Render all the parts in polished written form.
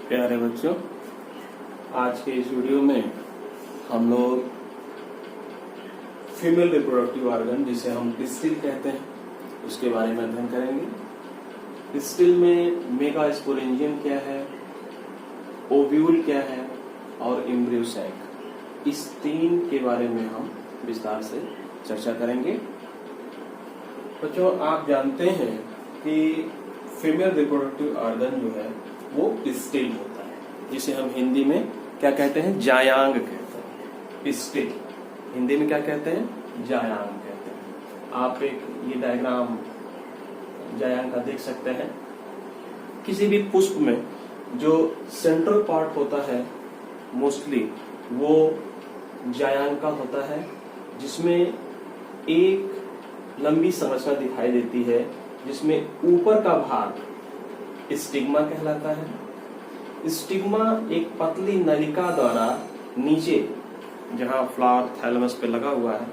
प्यारे बच्चों, आज के इस वीडियो में हम लोग फीमेल रिप्रोडक्टिव ऑर्गन जिसे हम पिस्टिल कहते हैं उसके बारे में अध्ययन करेंगे। पिस्टिल में मेगास्पोरेंजियम क्या है, ओव्यूल क्या है और एम्ब्रियो सैक, इस तीन के बारे में हम विस्तार से चर्चा करेंगे। बच्चों, आप जानते हैं कि फीमेल रिप्रोडक्टिव ऑर्गन जो है वो पिस्टिल होता है, जिसे हम हिंदी में क्या कहते हैं, जायांग कहते हैं। पिस्टिल हिंदी में क्या कहते हैं, जायांग कहते हैं। आप एक ये डायग्राम जायांग का देख सकते हैं। किसी भी पुष्प में जो सेंट्रल पार्ट होता है मोस्टली वो जायांग का होता है, जिसमें एक लंबी संरचना दिखाई देती है जिसमें ऊपर का भाग स्टिग्मा कहलाता है। स्टिग्मा एक पतली नलिका द्वारा नीचे, जहां फ्लावर थैलेमस पे लगा हुआ है,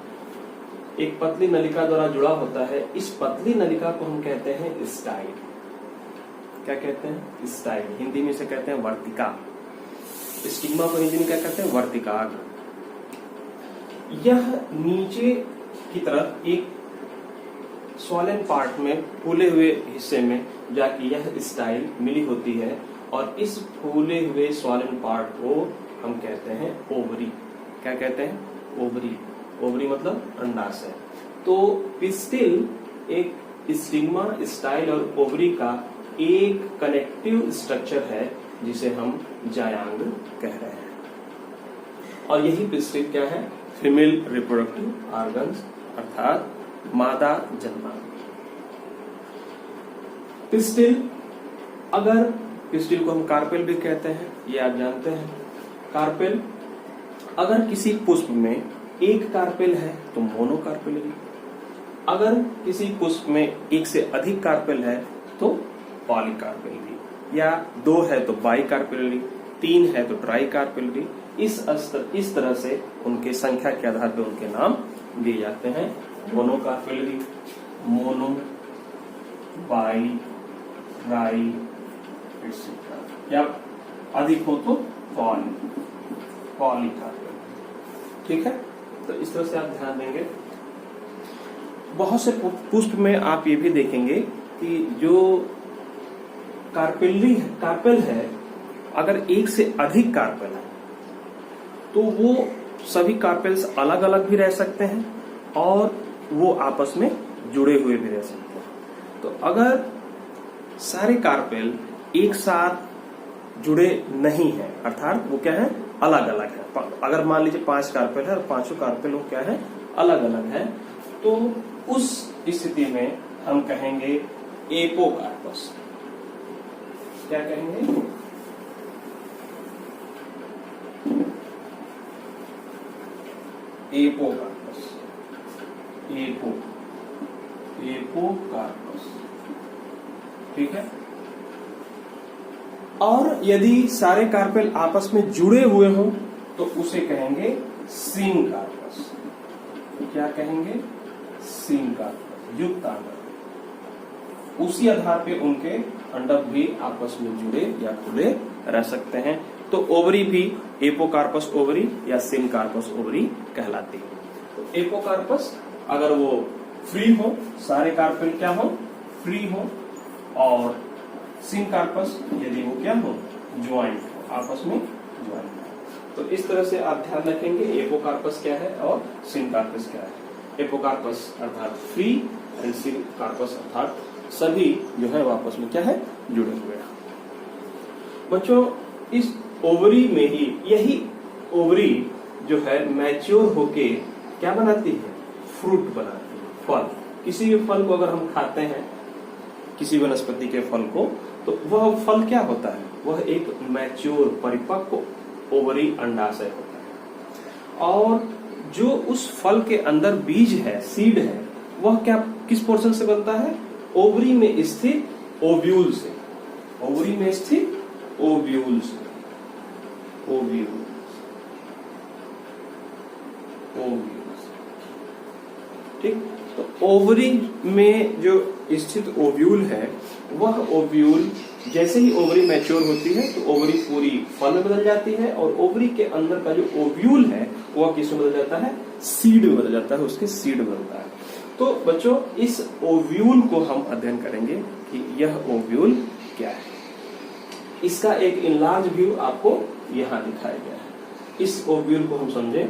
एक पतली नलिका द्वारा जुड़ा होता है। इस पतली नलिका को हम कहते हैं स्टाइल। क्या कहते हैं, स्टाइल। हिंदी में इसे कहते हैं वर्तिका। स्टिग्मा को हिंदी में क्या कहते हैं, वर्तिकाग्र। यह नीचे की तरफ एक स्वॉलन पार्ट में, फूले हुए हिस्से में जाके यह स्टाइल मिली होती है, और इस फूले हुए स्वॉलन पार्ट को हम कहते हैं ओवरी। क्या कहते हैं, ओवरी। ओवरी मतलब अंडाशय। तो पिस्टिल एक स्टिग्मा, स्टाइल और ओवरी का एक कनेक्टिव स्ट्रक्चर है जिसे हम जायांग कह रहे हैं। और यही पिस्टिल क्या है, फीमेल रिप्रोडक्टिव ऑर्गन्स अर्थात मादा जन्मांग। पिस्टिल, अगर पिस्टिल को हम कार्पेल भी कहते हैं, ये आप जानते हैं। कार्पेल, अगर किसी पुष्प में एक कार्पेल है तो मोनोकार्पेलरी। अगर किसी पुष्प में एक से अधिक कार्पेल है तो पॉलीकार्पेलरी, या दो है तो बाइकार्पेलरी, तीन है तो ट्राइकार्पेलरी। इस तरह से उनके संख्या के आधार पर उनके नाम दिए जाते हैं। Monocarpellary, mono, by, try, etcetera, या अधिक हो तो पॉलीकार्पेलरी। ठीक है, तो इस तरह से आप ध्यान देंगे। बहुत से पुष्प में आप ये भी देखेंगे कि जो कार्पेल है, अगर एक से अधिक कार्पेल है तो वो सभी कार्पेल्स अलग अलग भी रह सकते हैं और वो आपस में जुड़े हुए भी रह सकते हैं। तो अगर सारे कार्पेल एक साथ जुड़े नहीं है, अर्थात वो क्या है, अलग अलग है। अगर मान लीजिए 5 कार्पेल है और पांचों कार्पेल वो क्या है, अलग अलग है, तो उस स्थिति में हम कहेंगे एपोकार्पस। क्या कहेंगे, एपोकार्पस। एपोकार्पस, ठीक है। और यदि सारे कार्पेल आपस में जुड़े हुए हों तो उसे कहेंगे सिनकार्पस। क्या कहेंगे, सिनकार्पस, युक्त अंडक। उसी आधार पे उनके अंडक भी आपस में जुड़े या खुले रह सकते हैं। तो ओवरी भी एपोकार्पस ओवरी या सिनकार्पस ओवरी कहलाती है। तो एपोकार्पस अगर वो फ्री हो, सारे कार्पेल क्या हो, फ्री हो, और सिनकार्पस यदि वो क्या हो, ज्वाइंट हो, आपस में ज्वाइंट हो। तो इस तरह से आप ध्यान रखेंगे एपोकार्पस क्या है और सिनकार्पस क्या है। एपोकार्पस अर्थात फ्री एंड सिनकार्पस अर्थात सभी जो है आपस में क्या है, जुड़े हुए हैं। बच्चों, इस ओवरी में ही, यही ओवरी जो है मैच्योर होके क्या बनाती है, फ्रूट बनाती है, फल। किसी भी फल को अगर हम खाते हैं, किसी वनस्पति के फल को, तो वह फल क्या होता है, वह एक मैच्योर परिपक्व ओवरी अंडाशय होता है। और जो उस फल के अंदर बीज है, सीड है, वह क्या, किस पोर्शन से बनता है, ओवरी में स्थित ओव्यूल से। ओवरी में स्थित ओव्यूल से, ठीक। तो ओवरी में जो स्थित ओव्यूल है, वह ओव्यूल जैसे ही ओवरी मैच्योर होती है तो ओवरी पूरी फल में बदल जाती है और ओवरी के अंदर का जो ओव्यूल है वह किस में बदल जाता है, सीड में बदल जाता है, उसके सीड बनता है। तो बच्चों इस ओव्यूल को हम अध्ययन करेंगे कि यह ओव्यूल क्या है। इसका एक इनलार्ज व्यू आपको यहां दिखाया गया है। इस ओव्यूल को हम समझें।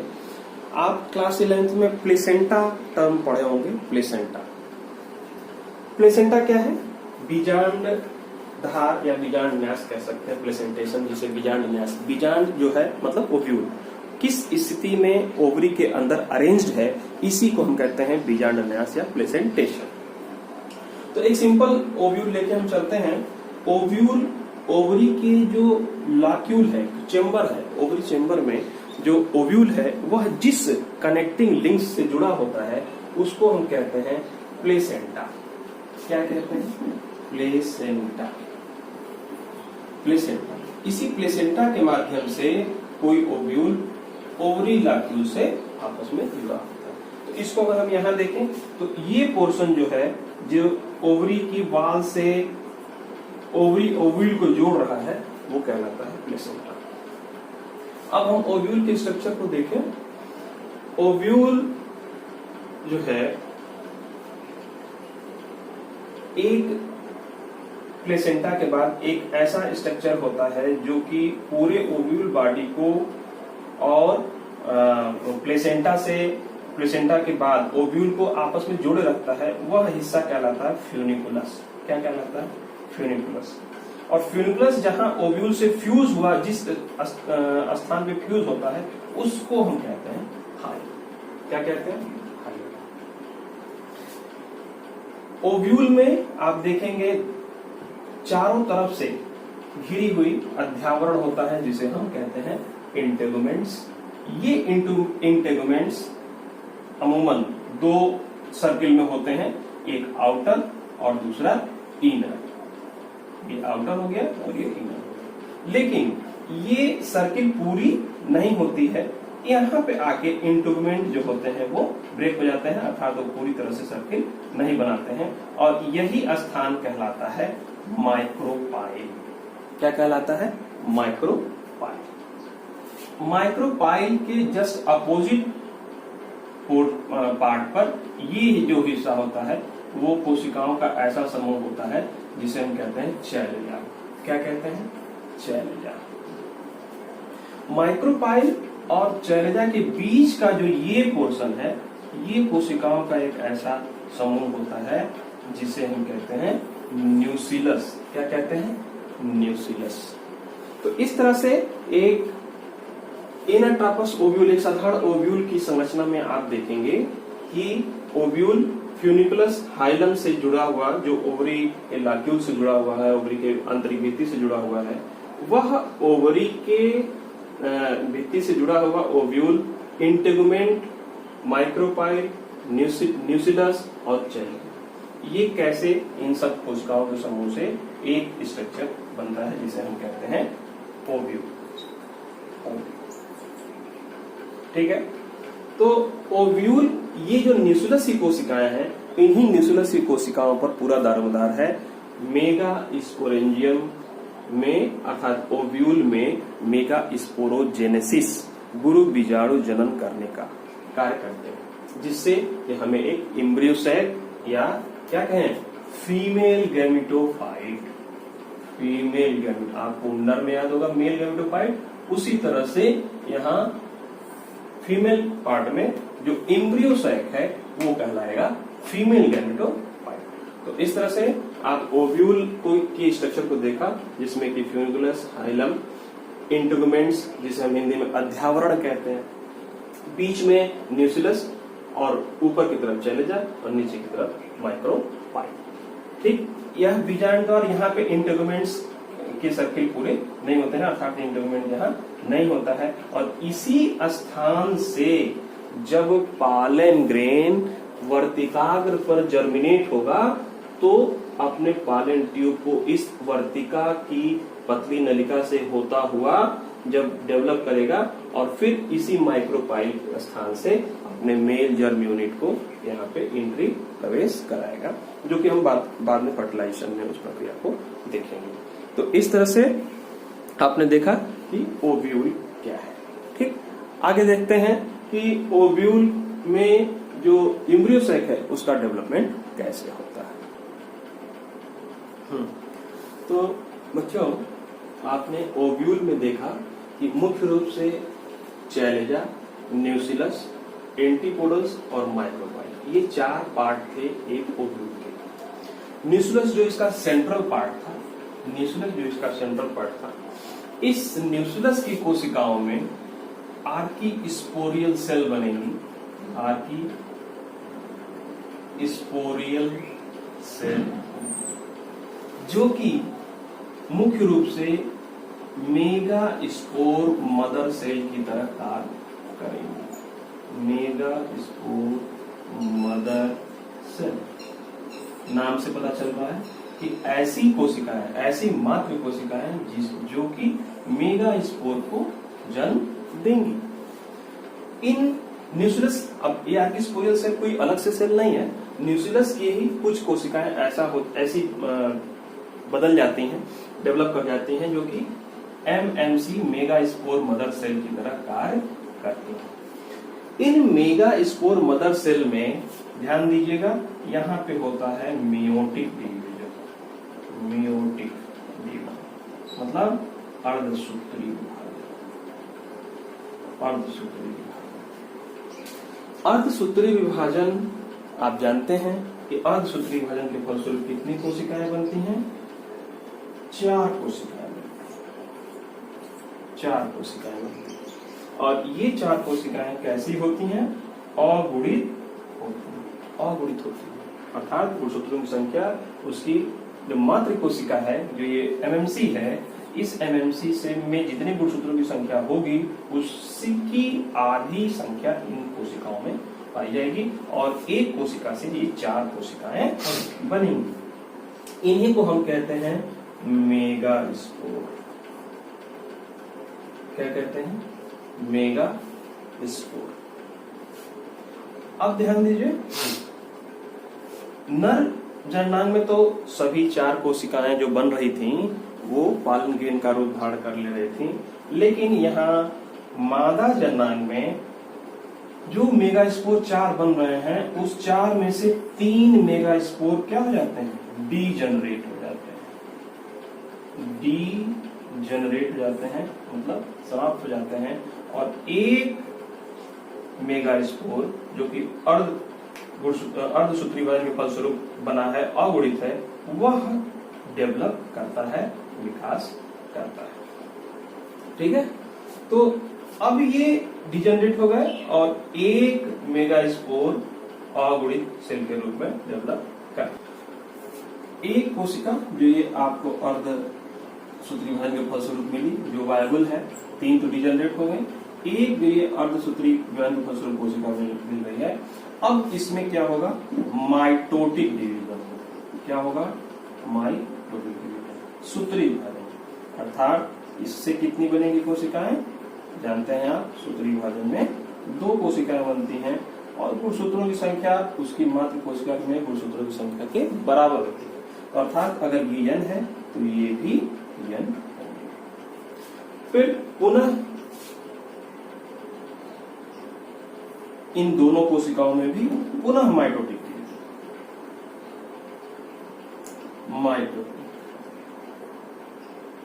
आप क्लास 11th में प्लेसेंटा टर्म पढ़े होंगे। प्लेसेंटा क्या है? बीजांड धार या बीजांड न्यास कह सकते हैं, प्लेसेंटेशन जिसे बीजांड न्यास। बीजांड जो है मतलब ओव्यूल किस स्थिति में ओवरी के अंदर अरेंज्ड है, इसी को हम कहते हैं बीजांड न्यास या प्लेसेंटेशन। तो एक सिंपल ओव्यूल लेके हम चलते हैं। ओव्यूल ओवरी के जो लाक्यूल है, चेंबर है, ओवरी चेंबर में जो ओव्यूल है वह जिस कनेक्टिंग लिंक्स से जुड़ा होता है उसको हम कहते हैं प्लेसेंटा। क्या कहते हैं? प्लेसेंटा। प्लेसेंटा। इसी प्लेसेंटा के माध्यम से कोई ओव्यूल ओवरी लाक्यूल से आपस में जुड़ा होता है। तो इसको अगर हम यहाँ देखें तो ये पोर्शन जो है जो ओवरी की वाल से ओवरी ओव्यूल को जोड़ रहा है वो कहलाता है प्लेसेंटा। अब हम ओव्यूल के स्ट्रक्चर को देखें। ओव्यूल जो है एक प्लेसेंटा के बाद एक ऐसा स्ट्रक्चर होता है जो कि पूरे ओव्यूल बॉडी को और प्लेसेंटा के बाद ओव्यूल को आपस में जोड़े रखता है। वह हिस्सा कहलाता है फ्यूनिकुलस। क्या कहलाता है? फ्यूनिकुलस। और फ्यूनिकुलस जहां ओव्यूल से फ्यूज हुआ, जिस स्थान पे फ्यूज होता है उसको हम कहते हैं हाइल। क्या कहते हैं? हाइल। ओव्यूल में आप देखेंगे चारों तरफ से घिरी हुई अध्यावरण होता है जिसे हम कहते हैं इंटेगुमेंट्स। ये इंटेगुमेंट्स अमूमन दो सर्किल में होते हैं, एक आउटर और दूसरा इनर। ये आउटर हो गया और ये इनर हो गया। लेकिन ये सर्किल पूरी नहीं होती है। यहाँ पे आके इंटेगुमेंट जो होते हैं वो ब्रेक हो जाते हैं, अर्थात वो पूरी तरह से सर्किल नहीं बनाते हैं और यही स्थान कहलाता है माइक्रोपाइल। क्या कहलाता है? माइक्रोपाइल। माइक्रोपाइल के जस्ट अपोजिट पार्ट पर ये जो हिस्सा होता है वो कोशिकाओं का ऐसा समूह होता है जिसे हम कहते हैं चैलेजा। क्या कहते हैं? चैलेजा। माइक्रोपाइल और चैलेजा के बीच का जो ये पोर्शन है ये कोशिकाओं का एक ऐसा समूह होता है जिसे हम कहते हैं न्यूसिलस। क्या कहते हैं? न्यूसिलस। तो इस तरह से एक इनरट्रापस ओव्यूल, एक साधारण ओव्यूल की संरचना में आप देखेंगे कि ओव्यूल फ्यूनिकुलस हाइलम से जुड़ा हुआ, जो ओवरी के लाक्यूल से जुड़ा हुआ है, ओवरी के आंतरिक भित्ति से जुड़ा हुआ है, वह ओवरी के भित्ति से जुड़ा हुआ ओव्यूल इंटेगुमेंट, माइक्रोपाइल, न्यूसिलस और चैलेजा, ये कैसे इन सब कोशिकाओं के समूह से एक स्ट्रक्चर बनता है जिसे हम कहते हैं ओव्यूल। ठीक है। तो ओव्यूल, ये जो न्यूसिलस की कोशिकाएं हैं, इन्हीं न्यूसिलस की कोशिकाओं पर पूरा दारोमदार है मेगा स्पोरेंजियम में, अर्थात ओव्यूल में मेगा स्पोरोजेनेसिस, गुरु बीजाणु जनन करने का कार्य करते हैं, जिससे ये हमें एक एम्ब्रियोसैक या क्या कहें फीमेल गैमेटोफाइट, फीमेल गैमेटो, आपको नर में याद होगा मेल गैमेटोफाइट, उसी तरह से यहाँ फीमेल पार्ट में जो एम्ब्रियोसैक है वो कहलाएगा फीमेल गैमेटोफाइट। तो इस तरह से आप ओव्यूल की स्ट्रक्चर को देखा जिसमें कि फ्यूनिकुलस, हाइलम, इंटेगुमेंट्स जिसे हम हिंदी में अध्यावरण कहते हैं, बीच में न्यूसिलस और ऊपर की तरफ चैलेजा और नीचे की तरफ माइक्रोपाइल। ठीक, यह बीजांड और यहाँ पे इंटेगुमेंट्स के सर्किल पूरे नहीं होते हैं, अर्थात इंटेगुमेंट यहाँ नहीं होता है। और इसी स्थान से जब पालन ग्रेन वर्तिकाग्र पर जर्मिनेट होगा तो अपने पालन ट्यूब को इस वर्तिका की पतली नलिका से होता हुआ जब डेवलप करेगा और फिर इसी माइक्रोपाइल स्थान से अपने मेल जर्म यूनिट को यहाँ पे एंट्री प्रवेश कराएगा, जो कि हम बाद में फर्टिलाइजेशन में उस प्रक्रिया को देखेंगे। तो इस तरह से आपने देखा कि ओव्यूल क्या है। ठीक, आगे देखते हैं कि ओव्यूल में जो एम्ब्रियो सैक है उसका डेवलपमेंट कैसे होता है। तो बच्चों, आपने ओव्यूल में देखा कि मुख्य रूप से चैलेजा, न्यूसिलस, एंटीपोडल्स और माइक्रोबाइल, ये 4 पार्ट थे एक ओव्यूल के। न्यूसिलस जो इसका सेंट्रल पार्ट था, इस न्यूसिलस की कोशिकाओं में आर्कीस्पोरियल सेल बनेंगी, आर्कीस्पोरियल सेल, जो कि मुख्य रूप से मेगा स्पोर मदर सेल की तरह कार्य करेंगे। मेगा स्पोर मदर सेल नाम से पता चल रहा है कि ऐसी कोशिकाएं, ऐसी मातृ कोशिकाएं जो कि मेगा स्पोर को जन्म देंगी। इन न्यूसिलस, अब ये आर्कीस्पोरियल सेल कोई अलग से सेल नहीं है, न्यूसिलस की ही कुछ कोशिकाएं ऐसी बदल जाती हैं, डेवलप कर जाती हैं, जो कि MMC megaspore mother cell की तरह कार्य करती हैं। इन मेगा स्पोर मदर सेल में ध्यान दीजिएगा, यहां पे होता है मियोटिक डिवीजन, मतलब अर्धसूत्री विभाजन। अर्धसूत्री विभाजन आप जानते हैं कि अर्धसूत्री विभाजन के फलस्वरूप कितनी कोशिकाएं बनती हैं? 4 कोशिकाएं बनती हैं। और ये 4 कोशिकाएं कैसी होती हैं? अगुणित होती हैं। अर्थात गुणसूत्रों की संख्या, उसकी जो मातृ कोशिका है, जो ये एमएमसी है, इस एमएमसी से में जितने गुणसूत्रों की संख्या होगी उसकी आधी संख्या इन कोशिकाओं में पाई जाएगी और एक कोशिका से ये 4 कोशिकाएं बनेंगी। इन्हीं को हम कहते हैं मेगा स्पोर। क्या कहते हैं? Mega spore. अब ध्यान दीजिए, नर जननांग में तो सभी 4 कोशिकाएं जो बन रही थीं वो पालन ग्रेन का रूप धारण कर ले रही थी, लेकिन यहाँ मादा जननांग में जो मेगा स्पोर 4 बन रहे हैं, उस 4 में से 3 मेगा स्पोर क्या हो जाते हैं? डीजनरेट हो जाते हैं, मतलब समाप्त हो जाते हैं, और एक मेगा स्पोर जो कि अर्धसूत्री विभाजन के फलस्वरूप बना है, अगुणित है, वह डेवलप करता है, विकास करता है। ठीक है, तो अब ये डिजनरेट हो गए और एक मेगा स्पोर अगुणित सेल के रूप में डेवलप कर। एक कोशिका जो ये आपको अर्धसूत्री विभाजन के फलस्वरूप मिली, जो वायबल है, 3 तो डिजनरेट हो गए, एक जो ये अर्धसूत्री विभाजन के फलस्वरूप कोशिका मिल रही है। अब इसमें क्या होगा? Mitotic division. क्या होगा? माइटोटिक डिवीजन, सूत्री विभाजन। अर्थात इससे कितनी बनेगी कोशिकाएं? जानते हैं आप, सूत्री विभाजन में 2 कोशिकाएं बनती हैं और गुणसूत्रों की संख्या उसकी मात्र कोशिका में गुणसूत्रों की संख्या के बराबर होती है। अर्थात अगर ये n है तो ये भी n होंगे। फिर पुनः इन दोनों कोशिकाओं में भी पुनः माइटोटिक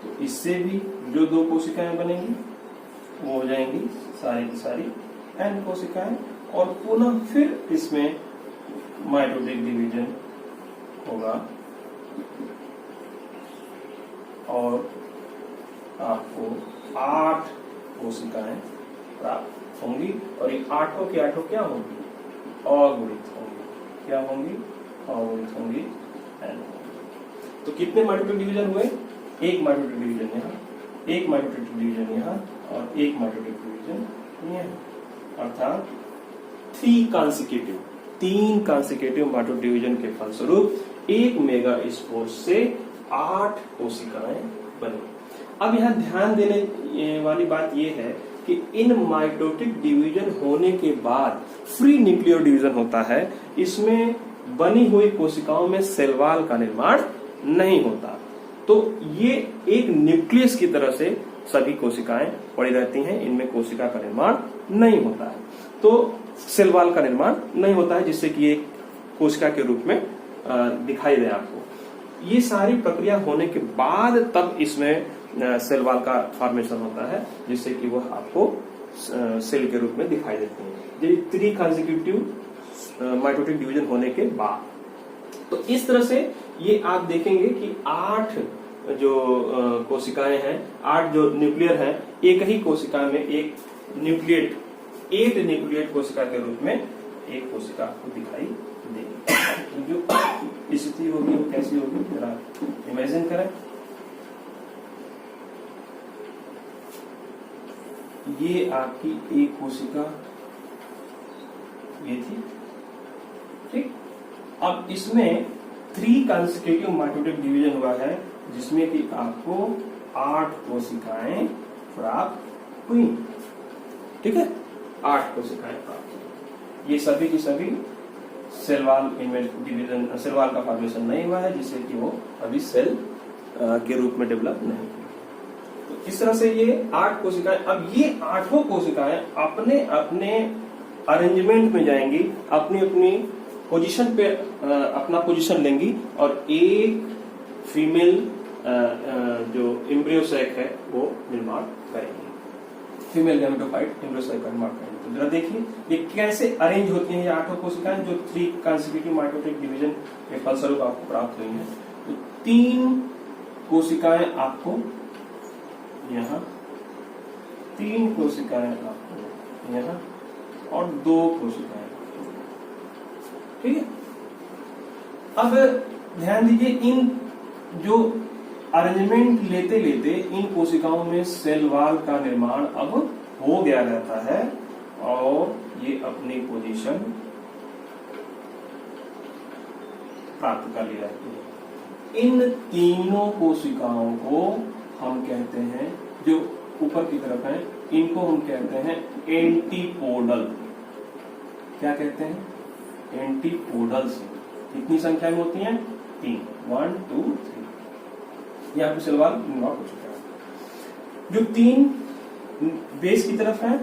तो इससे भी जो 2 कोशिकाएं बनेंगी वो हो जाएंगी सारी की सारी n कोशिकाएं, और पुनः फिर इसमें माइटोटिक डिवीजन होगा और आपको 8 कोशिकाएं प्राप्त होंगी, और ये 8 की 8 क्या होंगी? अगुणित होंगी। क्या होंगी? अगुणित होंगी, n। तो कितने माइटोटिक डिवीजन हुए? एक माइटोटिक डिवीजन यहाँ, एक माइटोटिक डिवीजन यहाँ, और एक माइटोटिक डिवीजन यहाँ। अर्थात 3 कॉन्सिक्यूटिव माइटोटिक डिवीजन के फलस्वरूप एक मेगा स्पोर से 8 कोशिकाएं बनी। अब यहाँ ध्यान देने वाली बात यह है कि इन माइटोटिक डिवीजन होने के बाद फ्री न्यूक्लियर डिवीजन होता है। इसमें बनी हुई कोशिकाओं में सेल वॉल का निर्माण नहीं होता। तो ये एक न्यूक्लियस की तरह से सभी कोशिकाएं पड़ी रहती हैं, इनमें कोशिका का निर्माण नहीं होता है। तो सेल वॉल का निर्माण नहीं होता है जिससे कि एक कोशिका के रूप में दिखाई दे आपको। ये सारी प्रक्रिया होने के बाद तब इसमें सेल वॉल का फॉर्मेशन होता है जिससे कि वह आपको सेल के रूप में दिखाई देते हैं। ये 3 कंसेक्यूटिव माइटोटिक डिवीजन होने के बाद। तो इस तरह से ये आप देखेंगे कि 8 जो कोशिकाएं हैं, 8 जो न्यूक्लियर हैं, एक ही कोशिका में एक न्यूक्लिएट 8 न्यूक्लिएट कोशिका के रूप में एक कोशिका आपको दिखाई देगी। जो स्थिति होगी वो कैसी होगी जरा इमेजिन करें। ये आपकी एक कोशिका ये थी, ठीक। अब इसमें 3 कंसेक्यूटिव माइटोटिक डिवीजन हुआ है जिसमें कि आपको 8 कोशिकाएं प्राप्त हुई, ठीक है। 8 कोशिकाएं प्राप्त हुई। ये सभी की सभी cell wall division, cell wall का फॉर्मेशन नहीं हुआ है जिससे कि वो अभी सेल के रूप में डेवलप नहीं हुई। तो इस तरह से ये 8 कोशिकाएं, अब ये 8 कोशिकाएं अपने अपने अरेंजमेंट में जाएंगी, अपनी अपनी पोजीशन पे अपना पोजीशन लेंगी और एक फीमेल जो एम्ब्रियो सैक है वो निर्माण करेंगे, फीमेल गैमेटोफाइट एम्ब्रियो सैक का निर्माण करेंगे। तो जरा देखिए ये कैसे अरेंज होती हैं ये 8 कोशिकाएं जो 3 कंसेक्यूटिव माइटोटिक डिवीजन के फलस्वरूप आपको प्राप्त हुई हैं। तो 3 कोशिकाएं आपको यहाँ, 3 कोशिकाएं आपको यहाँ और 2 कोशिकाएं, ठीक है। अब ध्यान दीजिए इन जो अरेंजमेंट लेते लेते इन कोशिकाओं में सेल वॉल का निर्माण अब हो गया रहता है और ये अपनी पोजीशन प्राप्त कर ली रहती है। इन तीनों कोशिकाओं को हम कहते हैं, जो ऊपर की तरफ है, इनको हम कहते हैं एंटीपोडल। क्या कहते हैं? एंटीपोडल्स। कितनी संख्या में होती हैं? 3, 1, 2, 3। यहाँ पे सेल वॉल निर्माण हो चुका है। जो 3 बेस की तरफ है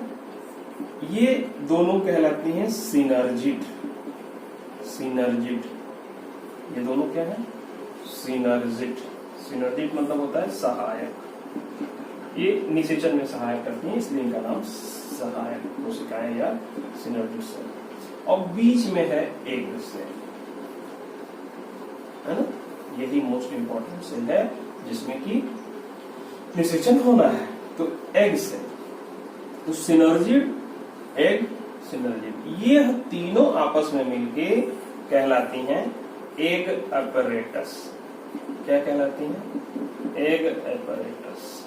ये दोनों कहलाती हैं सिनर्जिड। सिनर्जिड, ये दोनों क्या है? सिनर्जिड। सिनर्जिड मतलब होता है सहायक। ये निषेचन में सहायक करती हैं इसलिए इनका नाम सहायक कोशिकाएं या सिनर्जिड सेल। और बीच में है एग सेल, है ना? यही मोस्ट इंपॉर्टेंट सेल है जिसमें कि निषेचन होना है। तो एग सेल, तो सिनर्जिड, एग, सिनर्जिड, ये तीनों आपस में मिलके कहलाती हैं एग अपैरेटस। क्या कहलाती हैं? Egg apparatus.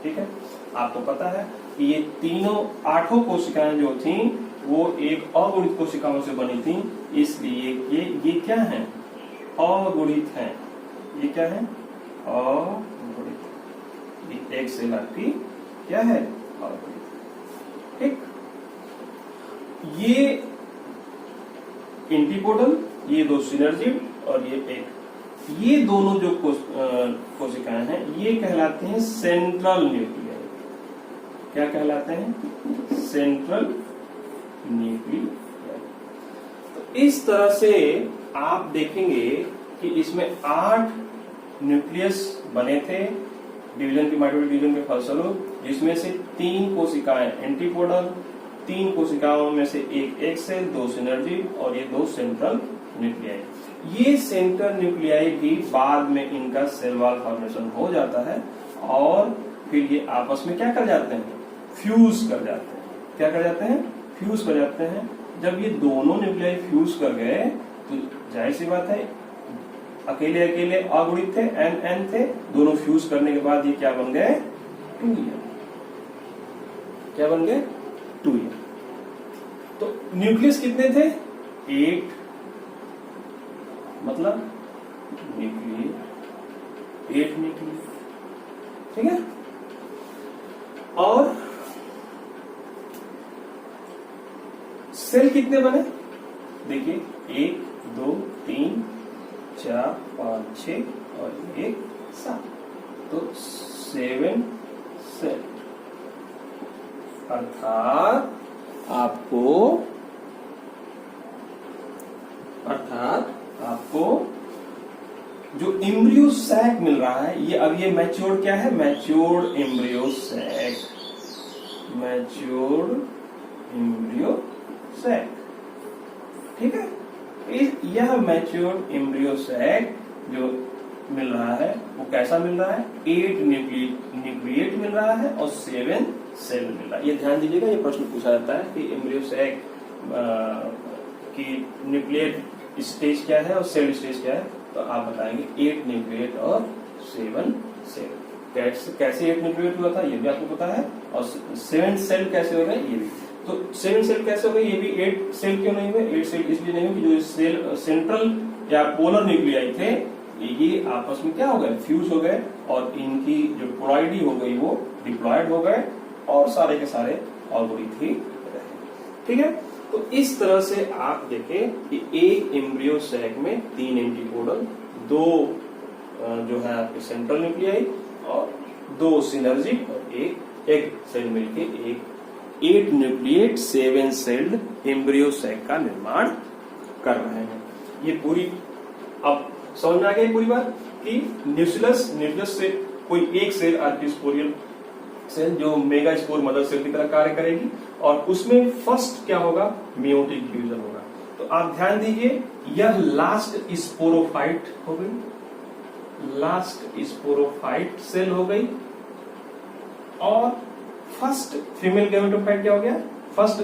ठीक है, आपको पता है कि ये तीनों 8 कोशिकाएं जो थी वो एक अगुणित कोशिकाओं से बनी थी, इसलिए ये क्या है? अगुणित है। ये क्या है? अगुणित। ये एक सेल आपकी क्या है? अगुणित। ठीक, ये एंटीपोडल, ये 2 सिनर्जिड और ये एक, ये दोनों जो कोशिकाएं हैं ये कहलाते हैं सेंट्रल न्यूक्लियर। क्या कहलाते हैं? Central nuclear. तो इस तरह से आप देखेंगे कि इसमें 8 न्यूक्लियस बने थे डिवीजन की, माइटोटिक डिवीजन के फलस्वरूप, जिसमें से 3 कोशिकाएं एंटीपोडल, 3 कोशिकाओं में से एक सेल, 2 सिनर्जिड और ये 2 सेंट्रल न्यूक्लियाई। ये सेंट्रल न्यूक्लियाई भी बाद में इनका सेल वॉल फॉर्मेशन हो जाता है और फिर ये आपस में क्या कर जाते हैं? फ्यूज कर जाते हैं। क्या कर जाते हैं? फ्यूज कर जाते हैं। जब ये दोनों न्यूक्लियाई फ्यूज कर गए तो जाहिर सी बात है अकेले अकेले अगुणित थे, एन थे, दोनों फ्यूज करने के बाद ये क्या बन गए? 2 क्या बन गए? 2। तो न्यूक्लियस कितने थे? 8, मतलब न्यूक्लियर, 8 न्यूक्लियर। ठीक है, और सेल कितने बने? देखिए 1, 2, 3, 4, 5, 6 और 1, सेल। अर्थात आपको जो एम्ब्रियो सैक मिल रहा है, ये अब ये मैच्योर्ड क्या है, matured embryo sac, matured embryo sac. ठीक है, यह मैच्योर्ड एम्ब्रियो सैक जो मिल रहा है वो कैसा मिल रहा है, 8 न्यूक्लिएट मिल रहा है और 7 सेल मिल रहा है। ये ध्यान दीजिएगा, ये प्रश्न पूछा जाता है कि एम्ब्रियो सैक की न्यूक्लिएट स्टेज क्या है और सेल स्टेज क्या है, तो आप बताएंगे 8 न्यूक्लिएट और 7 सेल। कैसे 8 न्यूक्लिएट हुआ था ये भी आपको पता है, और 7 सेल कैसे हो गए ये भी। तो 7 सेल कैसे हो गए, ये भी 8 सेल क्यों नहीं हुए, 8 सेल इसलिए नहीं हुए कि जो सेल सेंट्रल या पोलर न्यूक्लियाई थे ये आपस में क्या हो गए, फ्यूज हो गए, और इनकी जो पोलैरिटी हो गई वो डिप्लॉयड हो गए और सारे के सारे ऑर्गोनिथ ही रहे। ठीक है, तो इस तरह से आप देखें कि एक एम्ब्रियो सैक में 3 एंटीपोडल, 2 जो है आपके सेंट्रल न्यूक्लियाई और 2 सिनर्जिक और एक एग सेल मिलके एक 8 न्यूक्लिएट 7 सेल्ड एम्ब्रियो सैक का निर्माण कर रहे हैं। ये पूरी अब समझ में आ गई पूरी बात कि न्यूक्लियस से कोई एक सेल आर्किस्पोरियल सेल जो मेगा स्पोर मदर सेल की तरह कार्य करेगी, और उसमें फर्स्ट क्या होगा, मियोटिक फ्यूजन होगा। तो आप ध्यान दीजिए, यह लास्ट स्पोरोफाइट हो गई, लास्ट स्पोरोफाइट सेल हो गई, और फर्स्ट फीमेल गैमेटोफाइट क्या हो गया, फर्स्ट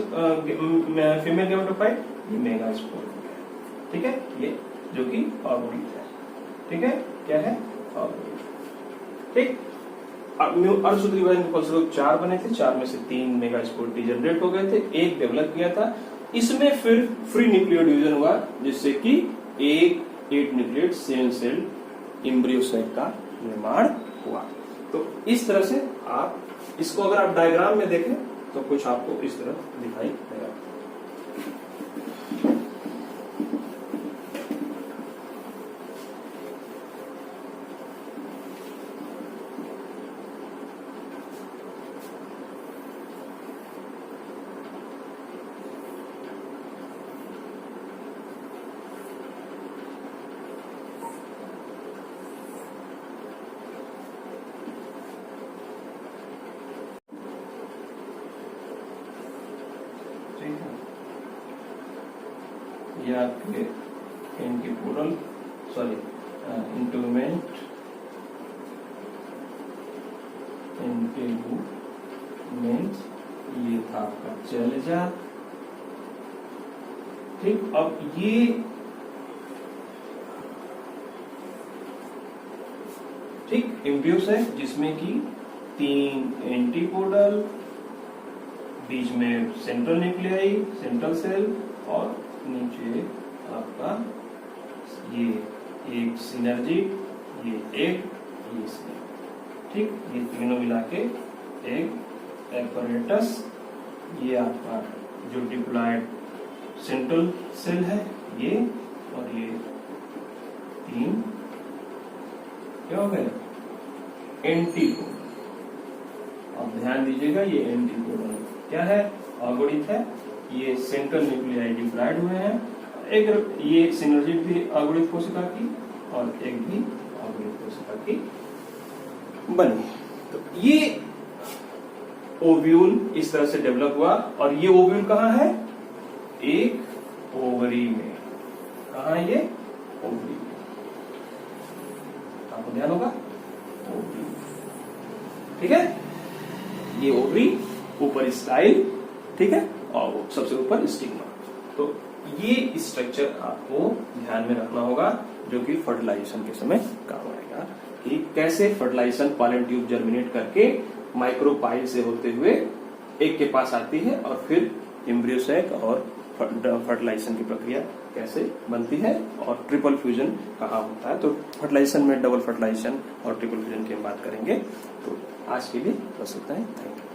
फीमेल गैमेटोफाइट ये मेगा स्पोर हो गया। ठीक है, ये जो कि ऑर्गोनिथ है। ठीक है, क्या है, ऑर्गोनिथ। ठीक, अर्धसूत्री विभाजन के फलस्वरूप 4 बने थे, 4 में से 3 मेगा स्पोर डिजनरेट हो गए थे, एक डेवलप किया था। इसमें फिर फ्री न्यूक्लियर डिवीजन हुआ जिससे कि एक 8 न्यूक्लिएट 7 सेल एम्ब्रियो सैक का निर्माण हुआ। तो इस तरह से आप इसको अगर आप डायग्राम में देखें तो कुछ आपको इस तरह दिखाई देगा। ये आपके एंटीपोडल इंटरमेंट ये था आपका चैलेंजा। ठीक, अब ये ठीक एम्ब्रियो सैक जिसमें कि 3 एंटीपोडल, बीच में सेंट्रल न्यूक्लियाई, सेंट्रल सेल, और नीचे आपका ये एक सिनर्जी, ये एक, ये सिनर्जी। ठीक, ये तीनों मिला के एक एपरेटस, ये आपका जो डिप्लॉयड सेंट्रल सेल है ये, और ये 3 क्या हो गए, एंटीपोडल। अब ध्यान दीजिएगा, ये एंटीपोडल क्या है, ऑर्गोनिथ है। ये सेंट्रल न्यूक्लियाई डिप्लॉयड हुए हैं, एक ये सिनर्जी भी ऑर्गोनिथ कोशिका की और एक भी ऑर्गोनिथ कोशिका की बनी। तो ये ओव्यूल इस तरह से डेवलप हुआ, और ये ओव्यूल कहाँ है, एक ओवरी में। कहाँ है ये, ओवरी में। आपको ध्यान होगा, ओवरी। ठीक है, ये ओवरी, ऊपर स्टाइल, ठीक है, और वो सबसे ऊपर स्टिग्मा। तो ये स्ट्रक्चर आपको ध्यान में रखना होगा, जो कि फर्टिलाइजेशन के समय काम आएगा, कि कैसे फर्टिलाइजेशन पॉलन ट्यूब जर्मिनेट करके माइक्रोपाइल से होते हुए एक के पास आती है, और फिर एम्ब्रियो सैक और फर्टिलाइजेशन की प्रक्रिया कैसे बनती है, और ट्रिपल फ्यूजन कहाँ होता है। तो फर्टिलाइजेशन में डबल फर्टिलाइजेशन और ट्रिपल फ्यूजन की हम बात करेंगे। तो आज के लिए बस इतना ही, थैंक यू।